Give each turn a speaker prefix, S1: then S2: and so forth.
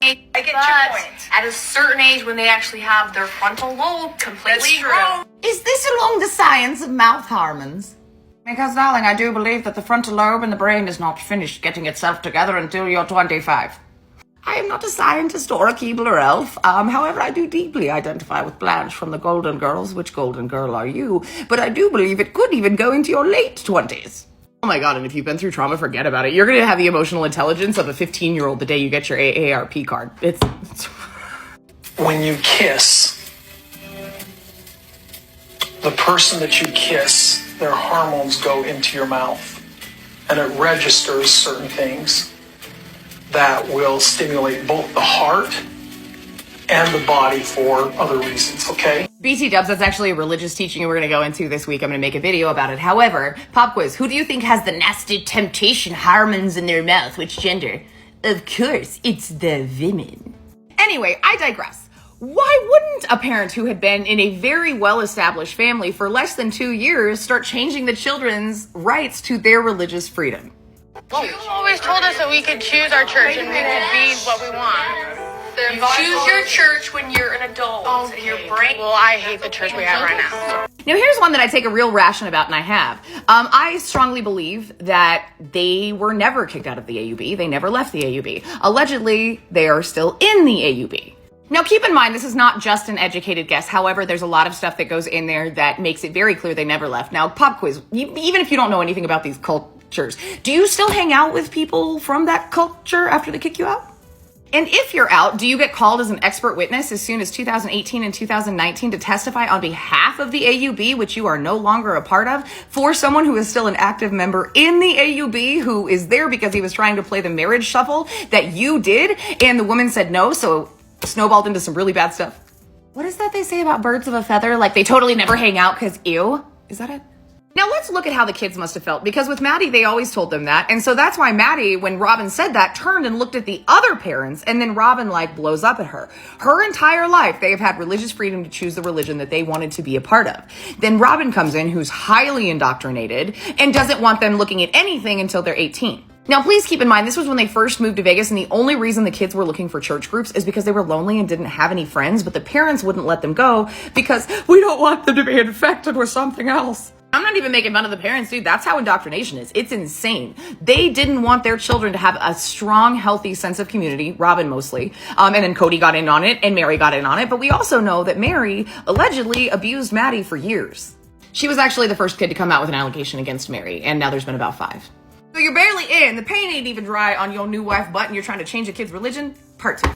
S1: I get your point. At a certain age when they actually have their frontal lobe completely grown.
S2: Is this along the science of mouth hormones? Because, darling, I do believe that the frontal lobe in the brain is not finished getting itself together until you're 25. I am not a scientist or a Keebler elf. However, I do deeply identify with Blanche from the Golden Girls. Which Golden Girl are you? But I do believe it could even go into your late 20s. Oh my God, and if you've been through trauma, forget about it. You're going to have the emotional intelligence of a 15-year-old the day you get your AARP card. It's...
S3: When you kiss, the person that you kiss, their hormones go into your mouth, and it registers certain things that will stimulate both the heart and the body for other reasons, okay?
S2: BT dubs, that's actually a religious teaching we're going to go into this week. I'm going to make a video about it. However, pop quiz, who do you think has the nasty temptation hormones in their mouth? Which gender? Of course, it's the women. Anyway, I digress. Why wouldn't a parent who had been in a very well-established family for less than 2 years start changing the children's rights to their religious freedom?
S4: You always told us that we could choose our church and we could be what we want.
S1: You choose your church when you're an adult and your brain.
S4: Well, I hate the church we have right now.
S2: Now, here's one that I take a real ration about, and I have. I strongly believe that they were never kicked out of the AUB. They never left the AUB. Allegedly, they are still in the AUB. Now, keep in mind, this is not just an educated guess. However, there's a lot of stuff that goes in there that makes it very clear they never left. Now, pop quiz, even if you don't know anything about these cultures, do you still hang out with people from that culture after they kick you out? And if you're out, do you get called as an expert witness as soon as 2018 and 2019 to testify on behalf of the AUB, which you are no longer a part of, for someone who is still an active member in the AUB who is there because he was trying to play the marriage shuffle that you did, and the woman said no, so snowballed into some really bad stuff? What is that they say about birds of a feather? Like they totally never hang out because ew? Is that it? Now let's look at how the kids must have felt, because with Maddie, they always told them that. And so that's why Maddie, when Robyn said that, turned and looked at the other parents, and then Robyn like blows up at her. Her entire life, they have had religious freedom to choose the religion that they wanted to be a part of. Then Robyn comes in, who's highly indoctrinated and doesn't want them looking at anything until they're 18. Now, please keep in mind, this was when they first moved to Vegas, and the only reason the kids were looking for church groups is because they were lonely and didn't have any friends, but the parents wouldn't let them go because we don't want them to be infected with something else. I'm not even making fun of the parents, dude. That's how indoctrination is. It's insane. They didn't want their children to have a strong, healthy sense of community, Robyn mostly, and then Cody got in on it, and Mary got in on it, but we also know that Mary allegedly abused Maddie for years. She was actually the first kid to come out with an allegation against Mary, and now there's been about 5. So you're barely in. The pain ain't even dry on your new wife butt and you're trying to change a kid's religion? Part 2.